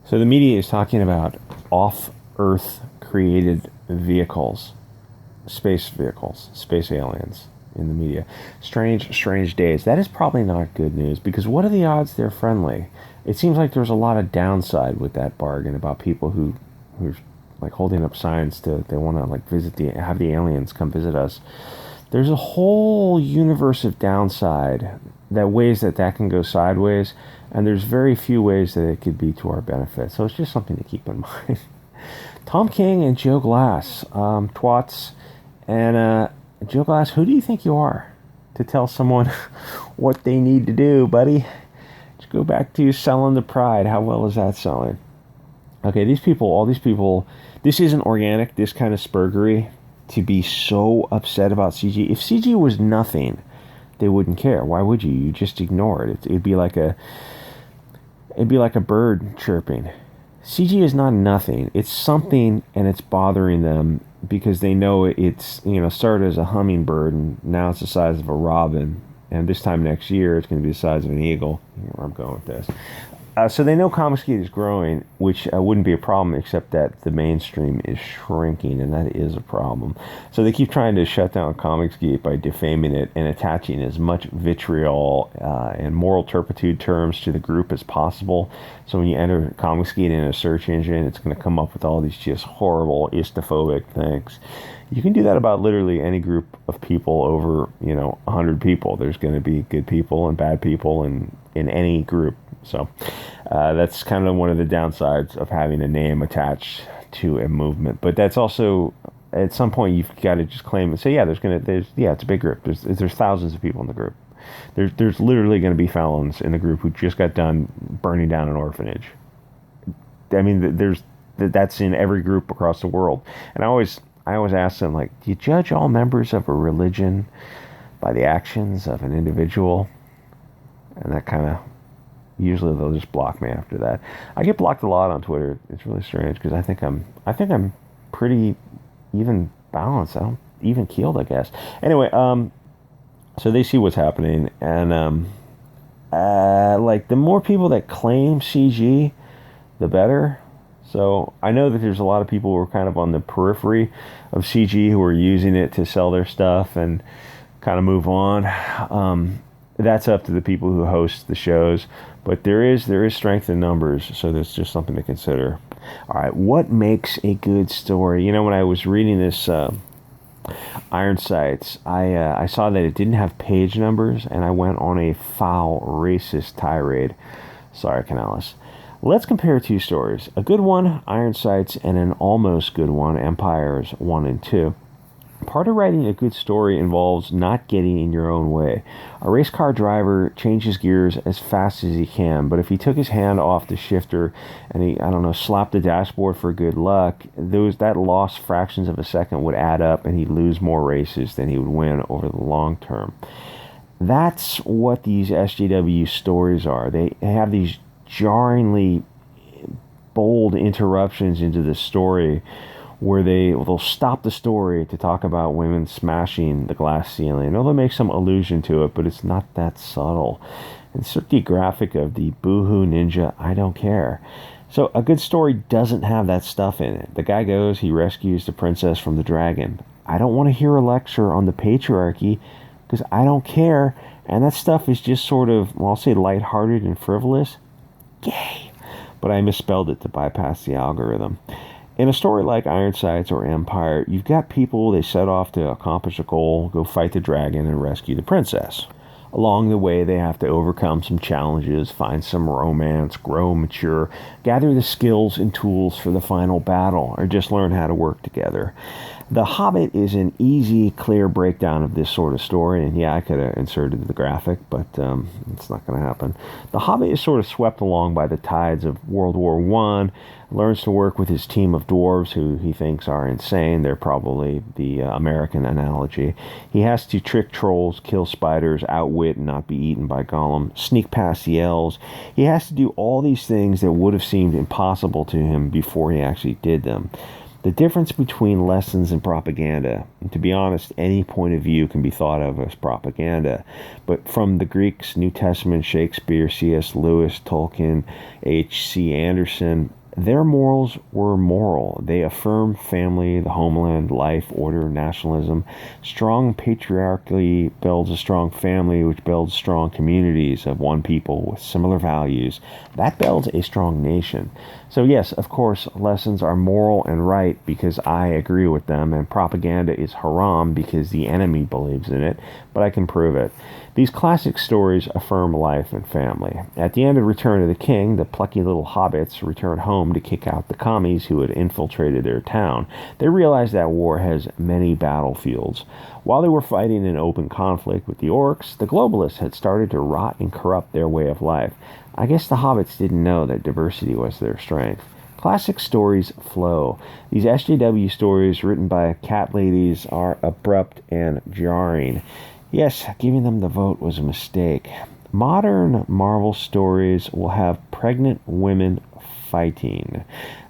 So the media is talking about off-Earth created vehicles, space vehicles, space aliens in the media. Strange days. That is probably not good news, because what are the odds they're friendly? It seems like there's a lot of downside with that bargain about people who're like holding up signs they want to like have the aliens come visit us. There's a whole universe of downside, that ways that can go sideways, and there's very few ways that it could be to our benefit. So it's just something to keep in mind. Tom King and Joe Glass, twats. And Joe Glass, who do you think you are to tell someone what they need to do, buddy? Let's go back to selling the pride. How well is that selling? Okay, all these people, this isn't organic, this kind of spurgery, to be so upset about CG. If CG was nothing, they wouldn't care. Why would you? You just ignore it. It'd be like a bird chirping. CG is not nothing. It's something, and it's bothering them because they know it's, started as a hummingbird and now it's the size of a robin. And this time next year, it's going to be the size of an eagle. Where I'm going with this. So they know Comicsgate is growing, which wouldn't be a problem, except that the mainstream is shrinking, and that is a problem. So they keep trying to shut down Comicsgate by defaming it and attaching as much vitriol and moral turpitude terms to the group as possible. So when you enter Comicsgate in a search engine, it's going to come up with all these just horrible, istophobic things. You can do that about literally any group of people over, 100 people. There's going to be good people and bad people in any group. So that's kind of one of the downsides of having a name attached to a movement. But that's also, at some point, you've got to just claim and say, it's a big group. There's thousands of people in the group. There's literally going to be felons in the group who just got done burning down an orphanage. I mean, that's in every group across the world. And I always ask them, like, do you judge all members of a religion by the actions of an individual? And that kind of, usually they'll just block me after that. I get blocked a lot on Twitter. It's really strange because I think I'm pretty even balanced. I'm even keeled, I guess. Anyway, so they see what's happening, and like the more people that claim CG, the better. So I know that there's a lot of people who are kind of on the periphery of CG who are using it to sell their stuff and kind of move on. That's up to the people who host the shows, but there is strength in numbers, so that's just something to consider. All right, what makes a good story? When I was reading this Ironsights, I saw that it didn't have page numbers, and I went on a foul, racist tirade. Sorry, Canales. Let's compare two stories. A good one, Ironsights, and an almost good one, Empires 1 and 2. Part of writing a good story involves not getting in your own way. A race car driver changes gears as fast as he can, but if he took his hand off the shifter and he, slapped the dashboard for good luck, that lost fractions of a second would add up and he'd lose more races than he would win over the long term. That's what these SJW stories are. They have these jarringly bold interruptions into the story where they'll stop the story to talk about women smashing the glass ceiling. They'll make some allusion to it, but it's not that subtle. Insert the graphic of the boohoo ninja, I don't care. So a good story doesn't have that stuff in it. The guy goes, he rescues the princess from the dragon. I don't want to hear a lecture on the patriarchy because I don't care. And that stuff is just sort of, I'll say lighthearted and frivolous. Yay! But I misspelled it to bypass the algorithm. In a story like Ironsights or Empire, you've got people, they set off to accomplish a goal, go fight the dragon and rescue the princess. Along the way, they have to overcome some challenges, find some romance, grow, mature, gather the skills and tools for the final battle, or just learn how to work together. The Hobbit is an easy, clear breakdown of this sort of story, and I could have inserted the graphic, but it's not going to happen. The Hobbit is sort of swept along by the tides of World War I, learns to work with his team of dwarves who he thinks are insane. They're probably the American analogy. He has to trick trolls, kill spiders, outwit and not be eaten by Gollum, sneak past the elves. He has to do all these things that would have seemed impossible to him before he actually did them. The difference between lessons and propaganda, and to be honest, any point of view can be thought of as propaganda, but from the Greeks, New Testament, Shakespeare, C.S. Lewis, Tolkien, H.C. Anderson, their morals were moral. They affirmed family, the homeland, life, order, nationalism. Strong patriarchy builds a strong family, which builds strong communities of one people with similar values. That builds a strong nation. So yes, of course, lessons are moral and right because I agree with them, and propaganda is haram because the enemy believes in it, but I can prove it. These classic stories affirm life and family. At the end of Return of the King, the plucky little hobbits return home to kick out the commies who had infiltrated their town. They realize that war has many battlefields. While they were fighting in open conflict with the orcs, the globalists had started to rot and corrupt their way of life. I guess the hobbits didn't know that diversity was their strength. Classic stories flow. These SJW stories written by cat ladies are abrupt and jarring. Yes, giving them the vote was a mistake. Modern Marvel stories will have pregnant women fighting.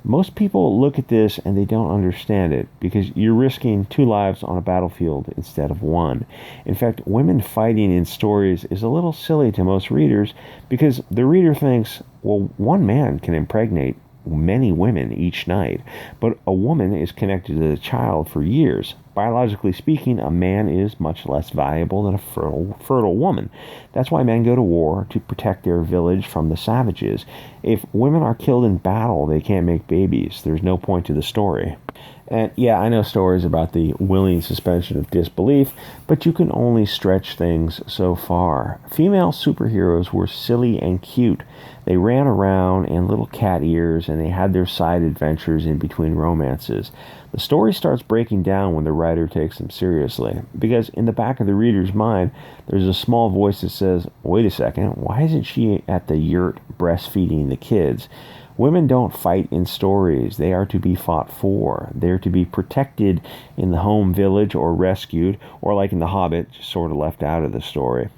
Most people look at this and they don't understand it because you're risking 2 lives on a battlefield instead of 1. In fact, women fighting in stories is a little silly to most readers because the reader thinks, well, one man can impregnate many women each night, but a woman is connected to the child for years. Biologically speaking, a man is much less valuable than a fertile woman. That's why men go to war, to protect their village from the savages. If women are killed in battle, they can't make babies. There's no point to the story. And yeah, I know stories about the willing suspension of disbelief, but you can only stretch things so far. Female superheroes were silly and cute. They ran around in little cat ears, and they had their side adventures in between romances. The story starts breaking down when the writer takes them seriously, because in the back of the reader's mind, there's a small voice that says, wait a second, why isn't she at the yurt breastfeeding the kids? Women don't fight in stories. They are to be fought for. They're to be protected in the home village or rescued, or like in The Hobbit, just sort of left out of the story.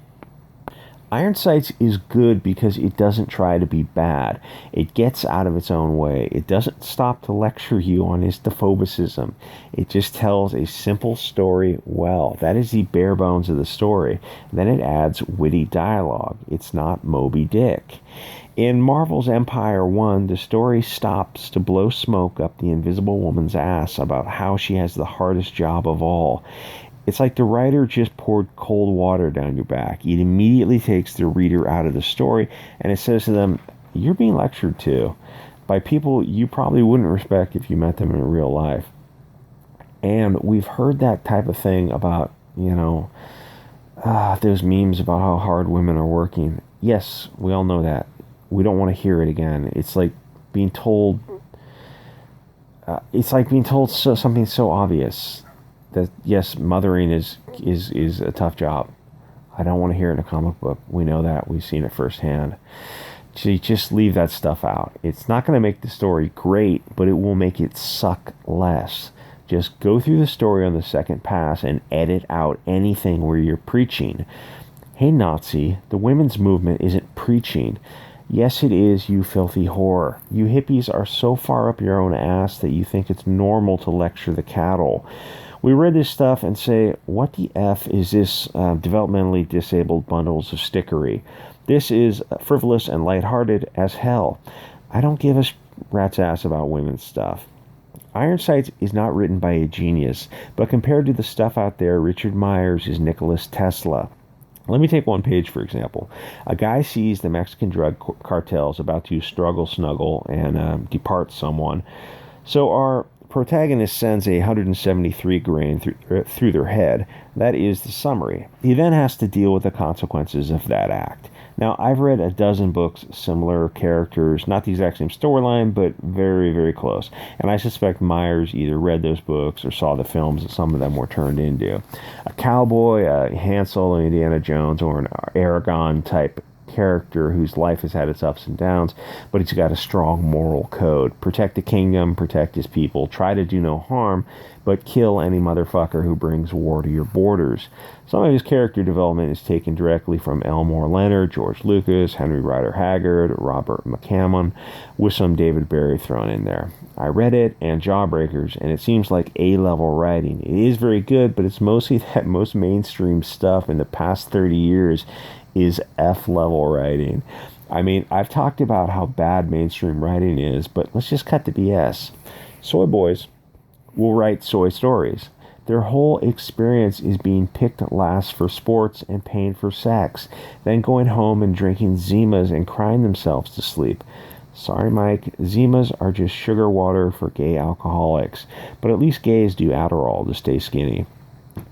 Ironsights is good because it doesn't try to be bad. It gets out of its own way. It doesn't stop to lecture you on histophobism. It just tells a simple story well. That is the bare bones of the story. Then it adds witty dialogue. It's not Moby Dick. In Marvel's Empire 1, the story stops to blow smoke up the Invisible Woman's ass about how she has the hardest job of all. It's like the writer just poured cold water down your back. It immediately takes the reader out of the story, and it says to them, you're being lectured to by people you probably wouldn't respect if you met them in real life. And we've heard that type of thing about, those memes about how hard women are working. Yes, we all know that. We don't want to hear it again. It's like being told something so obvious that yes, mothering is a tough job. I don't want to hear it in a comic book. We know that. We've seen it firsthand. So just leave that stuff out. It's not going to make the story great, but it will make it suck less. Just go through the story on the second pass and edit out anything where you're preaching. Hey Nazi, the women's movement isn't preaching. Yes, it is, you filthy whore. You hippies are so far up your own ass that you think it's normal to lecture the cattle. We read this stuff and say, what the F is this developmentally disabled bundles of stickery? This is frivolous and lighthearted as hell. I don't give a rat's ass about women's stuff. Ironsights is not written by a genius, but compared to the stuff out there, Richard Myers is Nicholas Tesla. Let me take one page, for example. A guy sees the Mexican drug cartels about to snuggle, and depart someone. So our protagonist sends a 173 grain through their head. That is the summary. He then has to deal with the consequences of that act. Now, I've read a dozen books, similar characters, not the exact same storyline, but very, very close. And I suspect Myers either read those books or saw the films that some of them were turned into. A cowboy, a Han Solo, Indiana Jones, or an Aragon type character whose life has had its ups and downs, but he's got a strong moral code. Protect the kingdom, protect his people, try to do no harm, but kill any motherfucker who brings war to your borders. Some of his character development is taken directly from Elmore Leonard, George Lucas, Henry Rider Haggard, Robert McCammon, with some David Barry thrown in there. I read it and Jawbreakers, and it seems like A-level writing. It is very good, but it's mostly that most mainstream stuff in the past 30 years is F-level writing. I mean, I've talked about how bad mainstream writing is, but let's just cut the BS. Soy boys will write soy stories. Their whole experience is being picked last for sports and paying for sex, then going home and drinking Zimas and crying themselves to sleep. Sorry, Mike, Zimas are just sugar water for gay alcoholics, but at least gays do Adderall to stay skinny.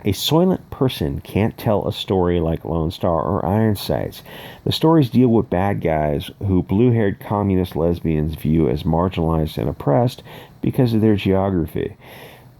A soylent person can't tell a story like Lonestar or Ironsights. The stories deal with bad guys who blue-haired communist lesbians view as marginalized and oppressed because of their geography.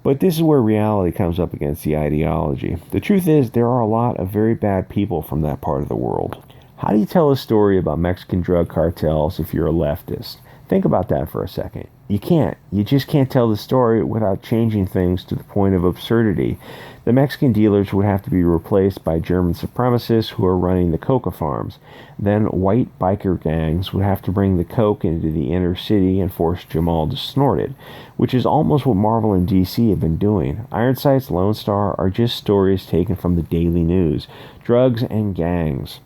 But this is where reality comes up against the ideology. The truth is, there are a lot of very bad people from that part of the world. How do you tell a story about Mexican drug cartels if you're a leftist? Think about that for a second. You can't. You just can't tell the story without changing things to the point of absurdity. The Mexican dealers would have to be replaced by German supremacists who are running the coca farms. Then white biker gangs would have to bring the coke into the inner city and force Jamal to snort it, which is almost what Marvel and DC have been doing. Ironsights, Lonestar are just stories taken from the daily news. Drugs and gangs.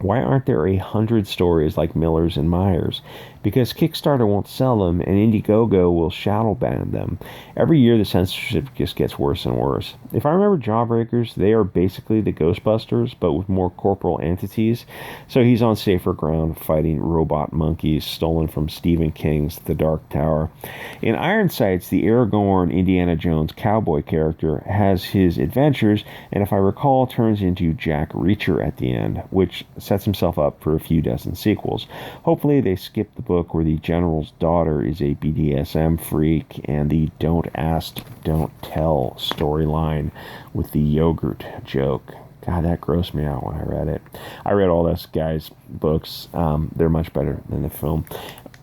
Why aren't there 100 stories like Miller's and Myers? Because Kickstarter won't sell them, and Indiegogo will shadow ban them. Every year the censorship just gets worse and worse. If I remember Jawbreakers, they are basically the Ghostbusters, but with more corporal entities. So he's on safer ground fighting robot monkeys stolen from Stephen King's The Dark Tower. In Ironsights, the Aragorn Indiana Jones cowboy character has his adventures, and if I recall, turns into Jack Reacher at the end, which sets himself up for a few dozen sequels. Hopefully they skip the book where the general's daughter is a BDSM freak and the don't ask, don't tell storyline with the yogurt joke. God, that grossed me out when I read it. I read all those guys' books. They're much better than the film.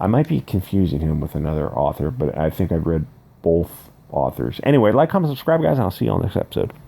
I might be confusing him with another author, but I think I've read both authors. Anyway, like, comment, subscribe, guys, and I'll see you on the next episode.